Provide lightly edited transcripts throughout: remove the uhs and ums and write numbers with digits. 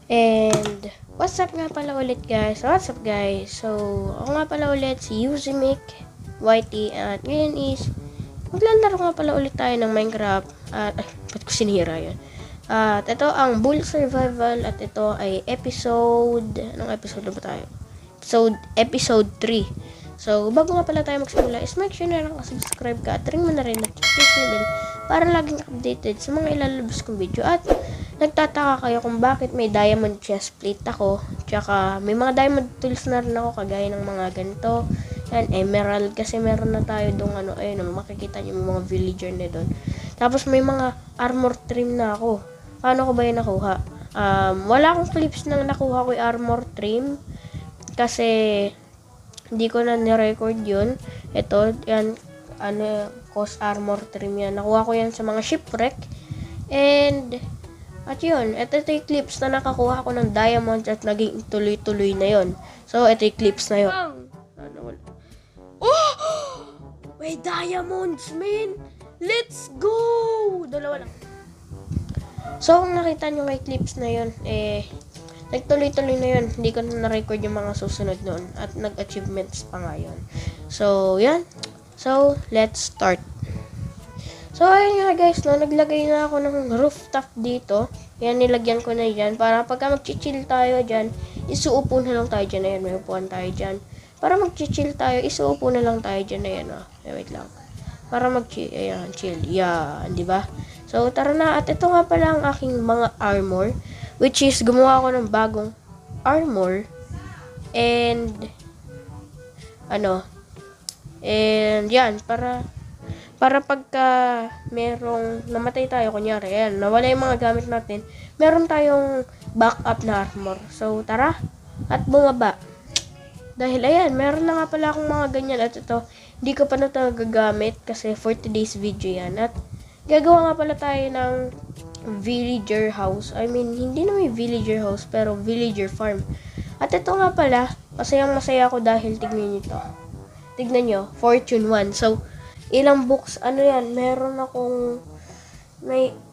And what's up nga pala ulit guys? What's up guys? So, ako nga pala ulit si Yuzimic YT at ngayon is maglalaro nga pala ulit tayo ng Minecraft at ba't ko sinira yun? At ito ang Bull Survival at ito ay episode, anong episode na ba tayo? Episode 3. So, bago nga pala tayo magsimula is make sure na nakasubscribe ka at ring mo na rin notification bell para laging updated sa mga ilalabas kong video. At nagtataka kayo kung bakit may diamond chest plate ako, tsaka may mga diamond tools na rin ako kagaya ng mga ganito. Yan, emerald kasi meron na tayo dong ayun, makikita niyo yung mga villager na doon. Tapos may mga armor trim na ako. Paano ko ba yun nakuha? Wala akong clips na nakuha ko yung armor trim kasi hindi ko na ni-record yun. Ito, yan, cost armor trim yan. Nakuha ko yan sa mga shipwreck. And, at yun, ito yung clips na nakakuha ko ng diamonds at naging tuloy-tuloy na yun. So, ito yung clips na yun. Oh! May diamonds, man! Let's go! Dalawa lang. So, kung nakita nyo may clips na yun, nagtuloy-tuloy na yun. Hindi ko na na-record yung mga susunod noon. At nag-achievements pa nga yun. So, yan. So, let's start. So, ayun nga guys, no, naglagay na ako ng rooftop dito. Yan, nilagyan ko na dyan. Para pagka mag-chill tayo dyan, isuupo na lang tayo dyan. Ayan, may upuan tayo dyan. Para mag-chill tayo, isuupo na lang tayo dyan. Ayan, oh. Wait lang. Para mag-chill. Ayan, chill. Yan, di ba? So, tara na. At ito nga pala ang aking mga armor. Which is, gumawa ako ng bagong armor. And, and yan, para pagka merong namatay tayo, kunyari, ayan, nawala yung mga gamit natin, meron tayong backup na armor. So, tara, at bumaba. Dahil, ayan, meron na nga pala akong mga ganyan. At ito, hindi ko pa na ito gagamit kasi for today's video yan. At, gagawa nga pala tayo ng villager house. I mean, hindi na may villager house, pero villager farm. At ito nga pala, masayang-masaya ako dahil tignan nyo ito. Tignan nyo, Fortune 1. So, ilang books, yan, meron akong,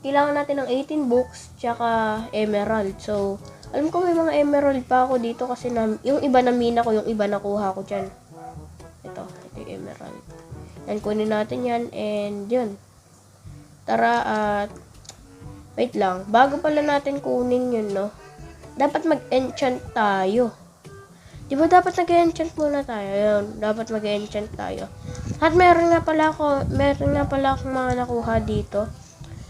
kailangan natin ng 18 books, tsaka emerald. So, alam ko may mga emerald pa ako dito kasi yung iba na mina ko, yung iba nakuha ko dyan. Ito yung emerald. Yan, kunin natin yan, and yun. Tara, at wait lang, bago pala natin kunin yun, no? Dapat mag-enchant tayo. Di ba dapat nag-enchant muna tayo? Yun, dapat mag-enchant tayo. At meron nga pala akong mga nakuha dito.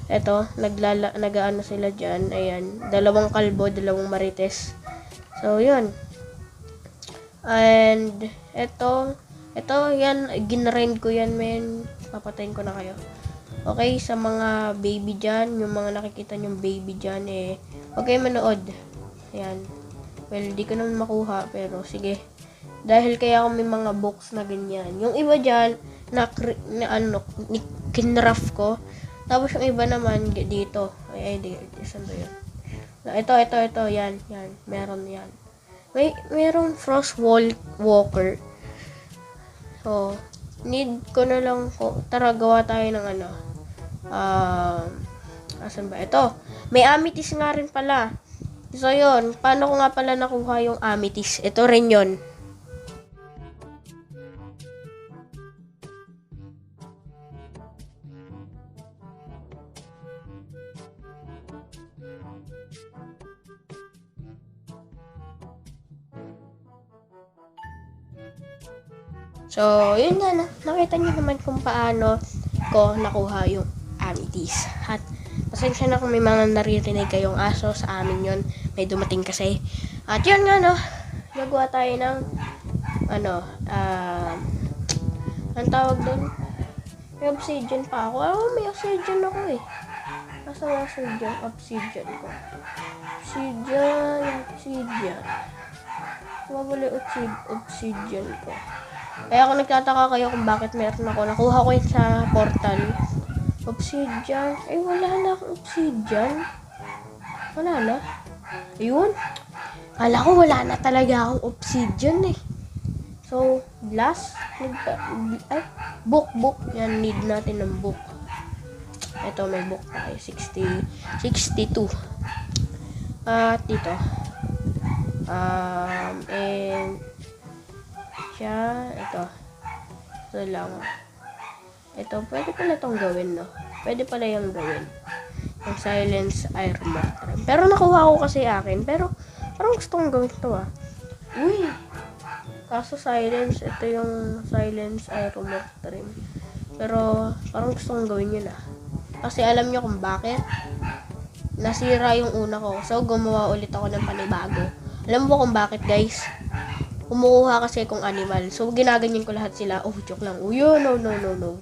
Eto, nag-ano sila dyan. Ayan, dalawang kalbo, dalawang marites. So, yun. And, eto, yan, ginrind ko yan, men. Papatayin ko na kayo. Okay, sa mga baby dyan, yung mga nakikita nyong baby dyan, huwag kayo manood. Ayan. Well, di ko naman makuha, pero sige. Dahil kaya ako may mga books na ganyan. Yung iba dyan, kinraft ko. Tapos yung iba naman, dito. Saan ba yun? Ito, yan. Meron yan. Merong frost walker. So, need ko na lang tara, gawa tayo ng asan ba? Ito. May amethyst nga rin pala. So, yun. Paano ko nga pala nakuha yung amethyst? Ito rin yun. So, yun nga na. Nakita niyo naman kung paano ko nakuha yung amethyst. At pasensya na kung may mga naririnig kayong aso sa amin yun. May dumating kasi. At yun nga, no. Gagawa tayo ng ang tawag doon? May obsidian pa ako. May obsidian ako eh. Nasa obsidian ko. Obsidian. Mabuli obsidian ko. Kaya ako nagtataka kayo kung bakit meron ako. Nakuha ko yun sa portal. Obsidian. Wala na akong obsidian. Wala na. Ayun. Kala ko wala na talaga akong obsidian eh. So, glass. Book. Yan, need natin ng book. Ito, may book tayo. 62. At dito. And siya, ito. Ito lang. Ito, pwede pala itong gawin, no? Pwede pala yung gawin. Yung silence armor. Pero nakuha ko kasi akin. Pero, parang gusto kong gawin ito, ah. Uy! Kaso silence, ito yung silence armor trim. Pero, parang gusto kong gawin yun, ah. Kasi alam nyo kung bakit? Nasira yung una ko. So, gumawa ulit ako ng panibago. Alam mo kung bakit, guys? Kumukuha kasi akong animal. So, ginaganyan ko lahat sila. Oh, joke lang. Oh, no.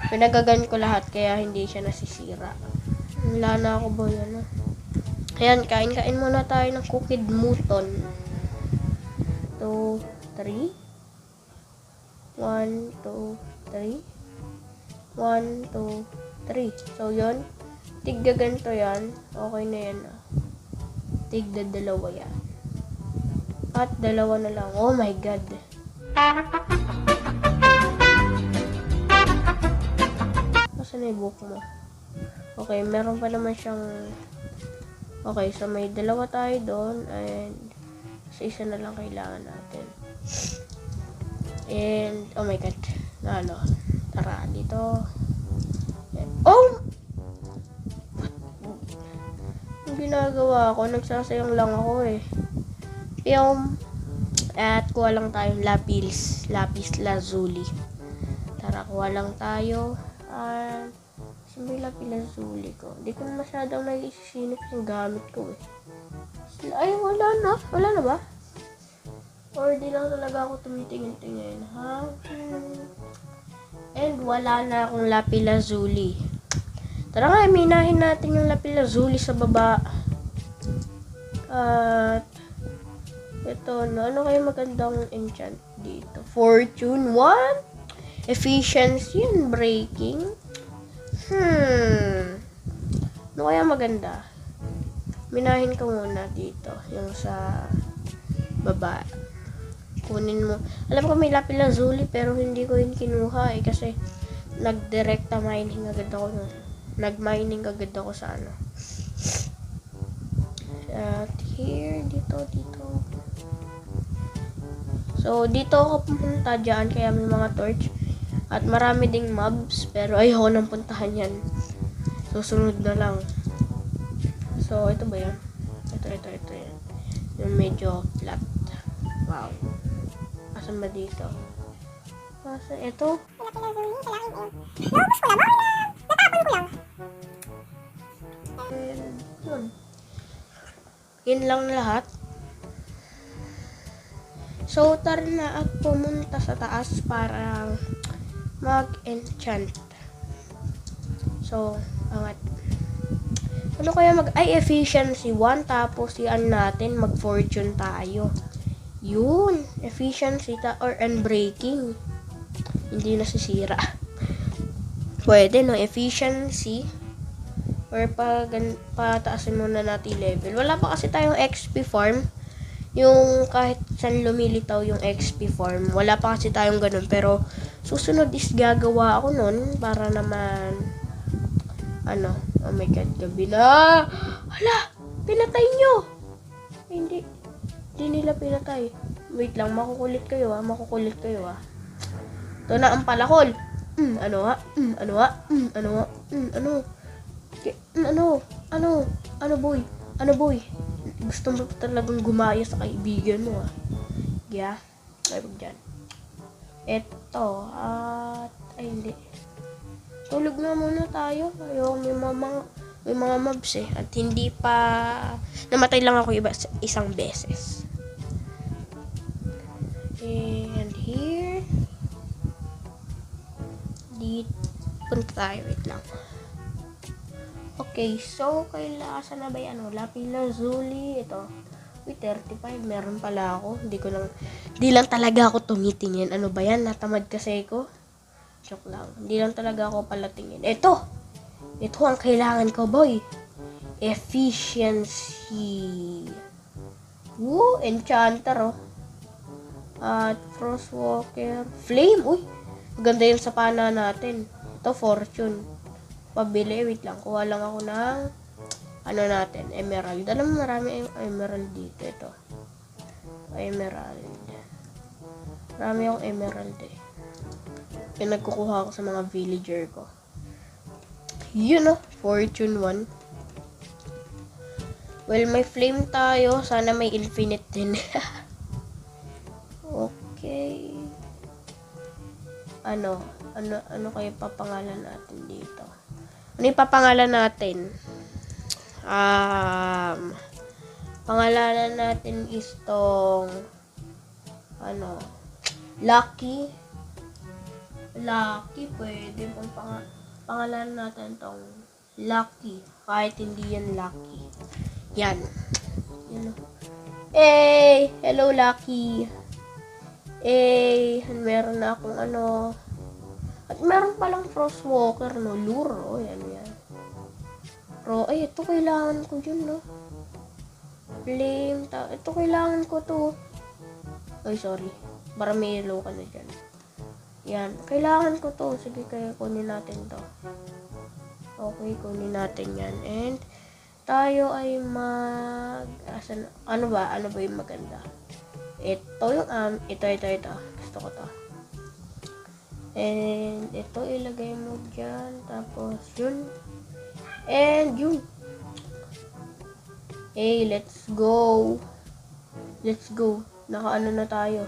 Pinagagan ko lahat kaya hindi siya nasisira. Wala na ako ba yan? Ayan, kain muna tayo ng cooked mutton. 2, 3. 1, 2, 3. 1, 2, 3. So, yun. Tigga ganito yan. Okay na yan. Tigda dalawa yan. At dalawa na lang. Oh my God. Saan na yung book mo? Okay, meron pa naman siyang... Okay, so may dalawa tayo doon. And sa isa na lang kailangan natin. And, oh my God. Tara, dito. Oh! Yung ginagawa ko, nagsasayang lang ako eh. At kuha lang tayong lapis lazuli. Tara, kuha lang tayo. Saan may lapis lazuli ko? Hindi ko masyadong naisinip yung gamit ko eh. Ay, wala na ba? Or di lang talaga ako tumitingin-tingin, ha? And wala na akong lapis lazuli. Tara nga, minahin natin yung lapis lazuli sa baba. At ito, ano kayo magandang enchant dito? Fortune 1? Efficiency and breaking? Ano kaya maganda? Minahin ko muna dito. Yung sa baba. Kunin mo. Alam ko may lapis lazuli pero hindi ko yun kinuha eh. Kasi nag-directa mining agad ako. Nag-mining agad ako sa ano. At here, dito. So, dito ako pumunta dyan. Kaya may mga torch. At marami ding mobs, pero ayoko nang puntahan yan. Susunod na lang. So, ito ba yan? Ito yan. Yung medyo flat. Wow. Asan ba dito? Asan? Ito? Yun lang lahat. So, tara na at pumunta sa taas para mag-enchant. So, angat. Ano kaya efficiency 1 tapos yan natin mag-fortune tayo. Yun, efficiency or unbreaking. Hindi nasisira. Pwede no, efficiency or pataasin muna natin level. Wala pa kasi tayong XP farm. Yung kahit saan lumilitaw yung XP farm. Wala pa kasi tayong ganun. Pero susunod is gagawa ako nun para naman oh my God, gabi na. Hala, pinatay nyo. Hindi nila pinatay. Wait lang, makukulit kayo ah. Ito na ang palakol. Ano boy? Gusto mo talagang gumaya sa kaibigan mo ah. Yeah, tayo dyan. Eto, ay hindi. Tulog na muna tayo. Ayoko, may mga mobs eh. At hindi pa, namatay lang ako isang beses. And here, punta tayo, wait lang. Okay, so, kailangan na ba yan? Lapis lazuli, ito. Wait, 35, meron pala ako. Di lang talaga ako tumitingin. Ano ba yan? Natamad kasi ko. Joke lang. Hindi lang talaga ako pala tingin. Ito ang kailangan ko, boy. Efficiency. Woo, enchanter, oh. At frostwalker. Flame, uy. Maganda yung sa pana natin. Ito, fortune. pabili. Wait lang, kuha lang ako ng ano natin, emerald. Alam mo, marami emerald dito. Ito. Emerald. Marami akong emerald eh. Pinagkukuha ako sa mga villager ko. Yun Fortune 1. Well, may flame tayo. Sana may infinite din. Okay. Ano kayo papangalan natin dito? Ano yung papangalan natin? Pangalanan natin is tong Lucky. Lucky, pwede pong pangalanan natin tong Lucky. Kahit hindi yan Lucky. Yan. Hey! Hello, Lucky. Meron na akong at meron palang Frostwalker, Lure, yan. Ito kailangan ko dyan, Flame, ito kailangan ko to. Ay, sorry. Para may yellow ka na dyan. Yan, kailangan ko to. Sige, kaya kunin natin to. Okay, kunin natin yan. And, tayo ay ano ba yung maganda? Ito yung, ito. Gusto ko to. And, ito ilagay mo dyan. Tapos, yun. And, yun. Hey, let's go. Nakaano na tayo.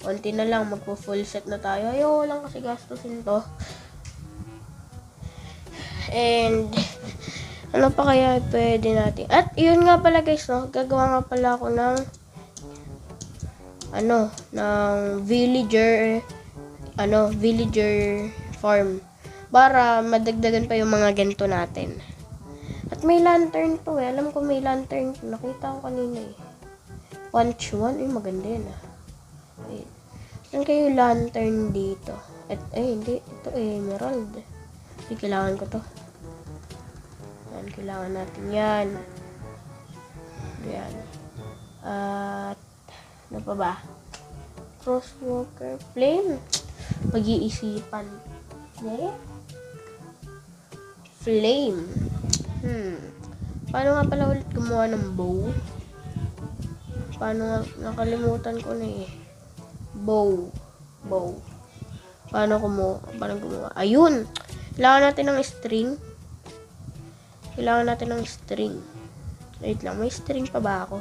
Konti na lang, magpo-full set na tayo. Ayaw lang kasi gastusin to. And, ano pa kaya pwede natin? At, yun nga pala guys, gagawa nga pala ako ng villager farm para madagdagan pa yung mga ganito natin. At may lantern to alam ko may lantern, nakita ko kanina punch 1, maganda yan saan kayo lantern dito? Hindi, ito emerald. Hindi, kailangan ko to. Yan, kailangan natin yan. At ano pa ba? Frostwalker flame. Pag-iisipan. Flame. Paano nga pala ulit gumawa ng bow? Nakalimutan ko na Bow. Paano gumawa? Ayun! Kailangan natin ng string. Wait lang, may string pa ba ako?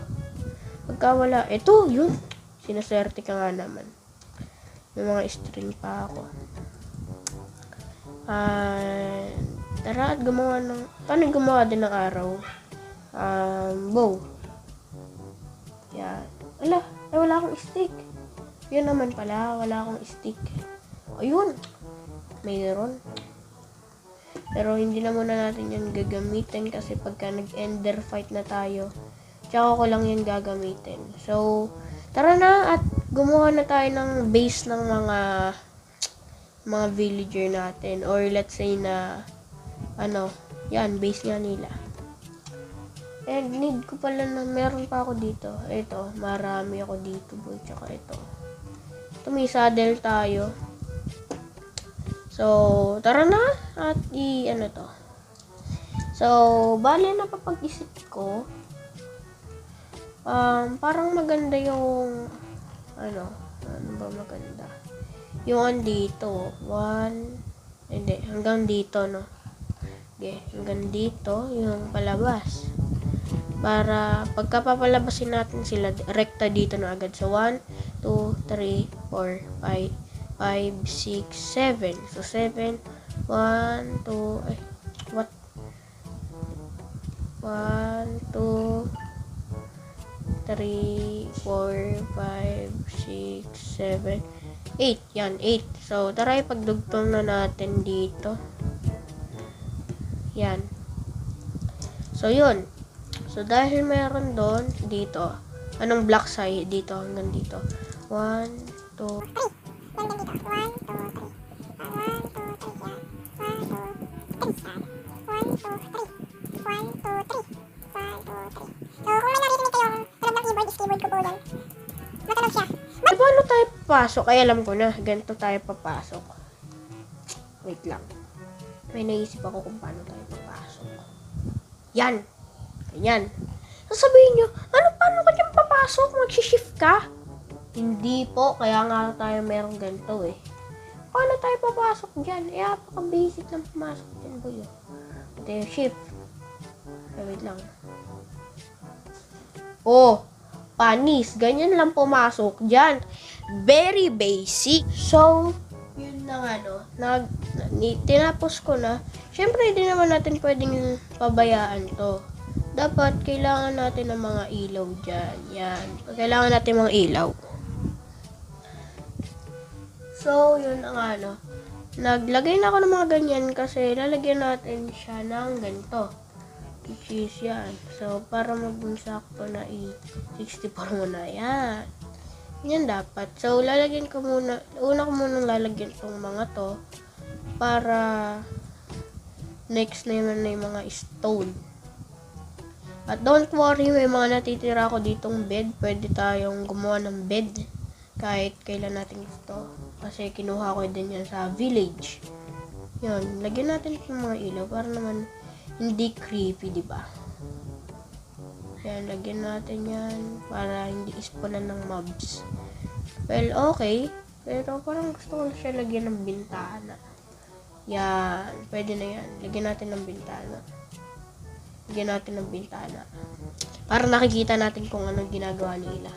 Pagka wala, ito, yun. Sinaswerte ka nga naman. May mga string pa ako. Tara at gumawa paano gumawa din ng araw? Bow. Yan. Wala akong stick. Yun naman pala, wala akong stick. Ayun. Mayroon. Pero hindi na muna natin yan gagamitin kasi pagka nag-ender fight na tayo, tsaka ko lang yan gagamitin. So, tara na at gumawa na tayo ng base ng mga villager natin. Or let's say na, yan, base nga nila. And need ko pala meron pa ako dito. Ito, marami ako dito, boy. Tsaka ito. Ito, may saddle tayo. So, tara na at to. So, bale na papag-isip ko. Parang maganda yung ano ba maganda? Yung andito, hanggang dito, Okay, hanggang dito yung palabas. Para pagka papalabasin natin sila, rekta dito na agad. So, 1, 2, 3, 4, 5, 6, 7. So, 7, 1, 2, 1, 2, 3, 4, 5, 6, 7, 8. Yan, 8. So, tara ipagdugtong na natin dito. Yan. So, yun. So, dahil meron doon, dito. Anong block side? Dito, hanggang dito. 1, 2, 3. Paano tayo papasok? Ay, alam ko na. Ganito tayo papasok. Wait lang. may naisip ako kung paano tayo papasok. Yan. Ganyan. Sasabihin nyo, paano ka dyan papasok? Mag-shift ka? Hindi po, kaya nga tayo merong ganito eh. Paano tayo papasok dyan? Apaka-basic lang pumasok dyan, boy. Ito yung shift. Wait lang. Panis. Ganyan lang pumasok dyan. Very basic. So, yun na nga, tinapos ko na. Siyempre, hindi naman natin pwedeng pabayaan to. Dapat, kailangan natin ng mga ilaw dyan. Yan. Kailangan natin mga ilaw. So, yun na nga, naglagay na ako ng mga ganyan kasi lalagyan natin siya ng ganito. Which is yan. So, para magbungsakto na 64 muna. Yan. Yan dapat. So, lalagyan ko muna, una ko muna lalagyan itong mga to para next na yung mga stone. At don't worry, may mga natitira ko ditong bed. Pwede tayong gumawa ng bed kahit kailan natin gusto. Kasi kinuha ko din yan sa village. Yun, lagyan natin itong mga ilaw para naman hindi creepy, diba? Yan, lagyan natin yan para hindi isponan ng mobs. Well, okay. Pero parang gusto ko siya lagyan ng bintana. Yan, pwede na yan. Lagyan natin ng bintana. Lagyan natin ng bintana. Para nakikita natin kung anong ginagawa nila.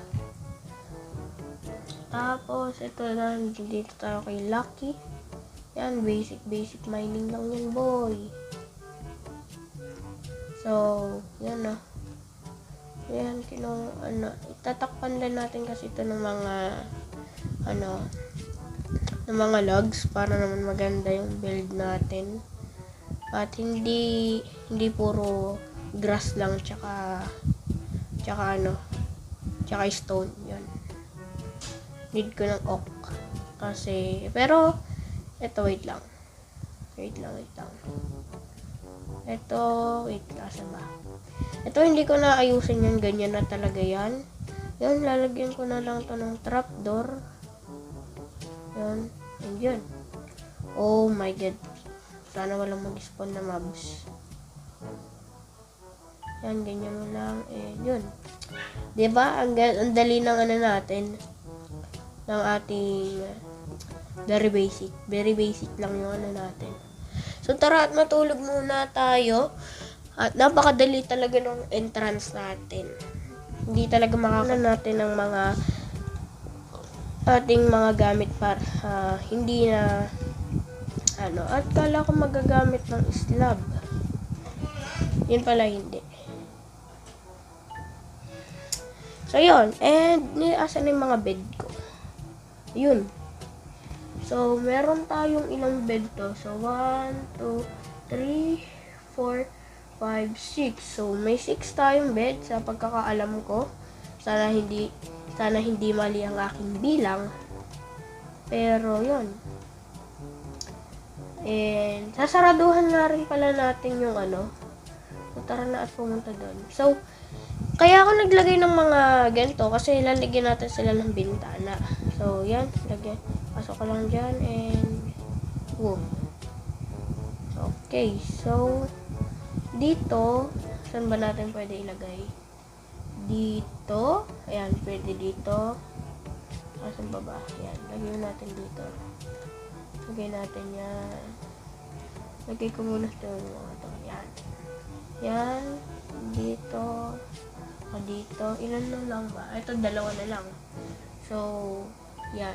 Tapos, ito na, dito tayo kay Lucky. Yan, basic mining lang yan, boy. So, yan na. Yan, itatakpan lang natin kasi ito ng mga, ng mga logs para naman maganda yung build natin. At hindi puro grass lang, tsaka stone, yan. Need ko ng oak. Kasi, pero, eto, wait lang. Ito, asan ba? Ito, hindi ko na ayusin yan. Ganyan na talaga yan. Yan, lalagyan ko na lang to ng trapdoor. Yan. And yun. Oh my god. Sana walang mag-spawn na mobs. Yan, ganyan mo lang. Yun. Diba? Ang dali ng natin. Ng ating very basic lang yung natin. So tara at matulog muna tayo. At napakadali talaga ng entrance natin. Hindi talaga makakita natin ng mga ating mga gamit para hindi na at kala ko magagamit ng slab. Yun pala hindi. So yun, and asan na yung mga bed ko? Yun. So, meron tayong ilang bed to. So, 1, 2, 3, 4, 5, 6. So, may 6 tayong bed sa pagkakaalam ko. Sana hindi mali ang aking bilang. Pero, yun. And, sasaraduhan na rin pala natin yung So, tara na at pumunta doon. So, kaya ako naglagay ng mga ganito kasi lalagyan natin sila ng bintana. So, yan. Pasok ko lang dyan and boom. Okay. So, dito, saan ba natin pwede ilagay? Dito. Ayan, pwede dito. Saan ba ba? Ayan, lagyan natin dito. Lagay natin yan. Lagay ko muna ito. Yan. Yan. Dito. Dito. Ilan na lang ba? Ito, 2 na lang. So, yeah.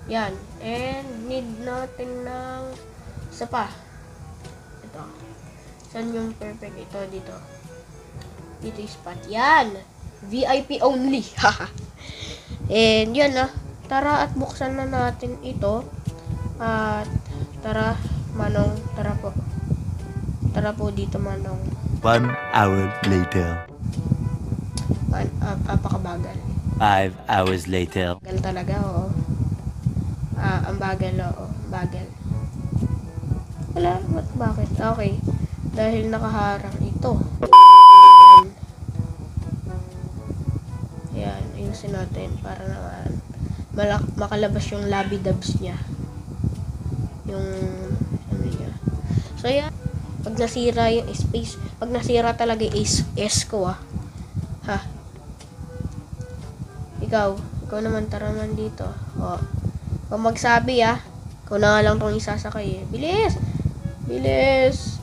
Yan. And, need natin ng isa pa. Ito. Saan yung perfect? Ito, dito. Dito yung spot. Yan! VIP only. And, yan na. Tara at buksan na natin ito. At, tara, Manong. Tara po. Tara po dito, Manong. 1 hour later. Apakabagal. 5 hours later. Bagal talaga, oo. Ang bagal, oo. Bagal. Wala, bakit? Okay. Dahil nakaharang ito. Yan, ayusin natin para naman makalabas yung labby dubs niya. Yung, niya. So, yan. Pag nasira yung space, pag nasira talaga yung S ko, Ha? Ikaw naman, tara naman dito. O, kung magsabi, ikaw na nga lang tong isasakay, Bilis! Bilis!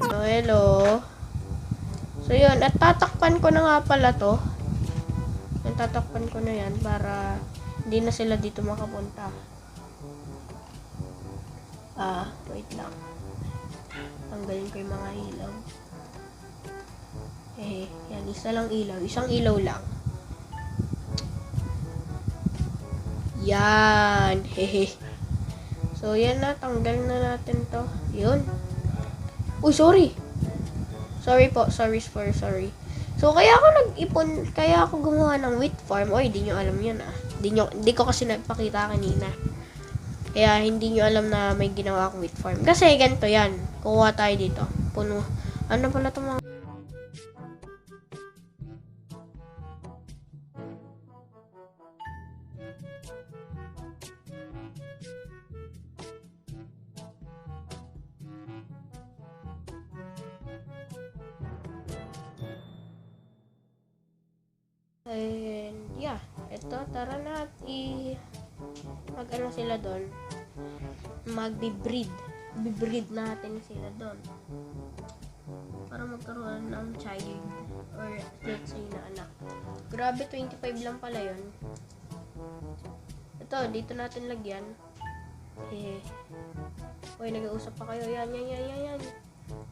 So, hello. So, yun. At tatakpan ko na nga pala to. Tatakpan ko na yan para hindi na sila dito makapunta. Wait lang. Tanggalin ko yung mga ilaw. Yan. Isa lang ilaw. Isang ilaw lang. Yan. So, yan na. Tanggal na natin to. Yun. Uy, sorry. Sorry po. Sorry. So, kaya ako gumawa ng wheat farm. Oy, di nyo alam yun, Hindi ko kasi nagpakita kanina. Kaya, hindi nyo alam na may ginawa akong wheat farm. Kasi, ganito yan. Kukuha tayo dito. Puno. Ano pala itong mga... And, yeah. Ito, tara na at mag-ano sila doon. Bibreed natin sila doon. Para magkaroon ng child. Or, let's say, na anak. Grabe, 25 lang pala yun. Ito, dito natin lagyan. Uy, nag-uusap pa kayo. Yan.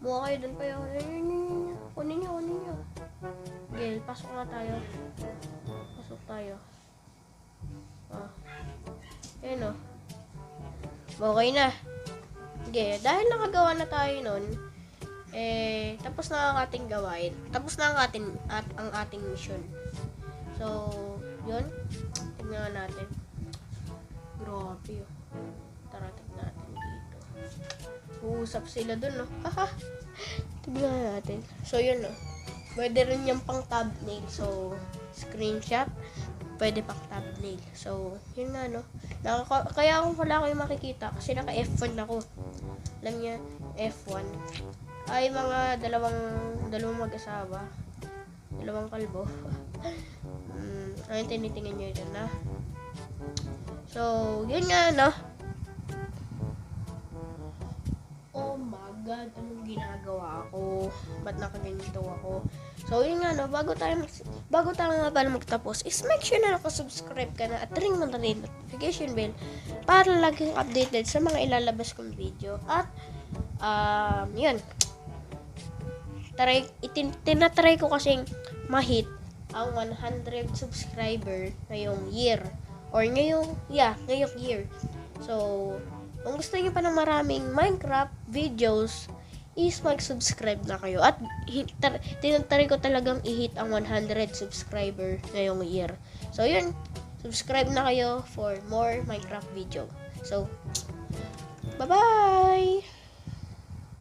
Mukha kayo doon pa yun. Kunin nyo. Gel, pasok na tayo. Ayan, okay na. Okay, dahil nakagawa na tayo nun, tapos na ang ating gawain. Tapos na ang ating mission. So, yun. Tignan natin. Grabe, Tara, tignan natin dito. Uusap sila dun, Haha. Tignan natin. So, yun, Pwede rin yung pang thumbnail. So, screenshot. Pwede pang thumbnail. So, yun nga, Kaya wala ko yung makikita. Kasi naka F1 ako. Alam niya, F1. Ay, mga dalawang mag-asawa. Dalawang kalbo. Ayun, tinitingnan nyo yun, So, yun nga, Oh my God, anong ginagawa ko? Ba't nakaganito ako? So, yun nga, bago tayo nga pala magtapos, is make sure na nakasubscribe ka na at ring mo na rin notification bell para laging updated sa mga ilalabas kong video. At, yun. Tinatry ko kasing ma-hit ang 100 subscriber ngayong year. Or ngayong year. So, kung gusto niyo pa ng maraming Minecraft videos, is mag-subscribe na kayo. At tinatry ko talagang i-hit ang 100 subscriber ngayong year. So, yun. Subscribe na kayo for more Minecraft video. So, bye-bye!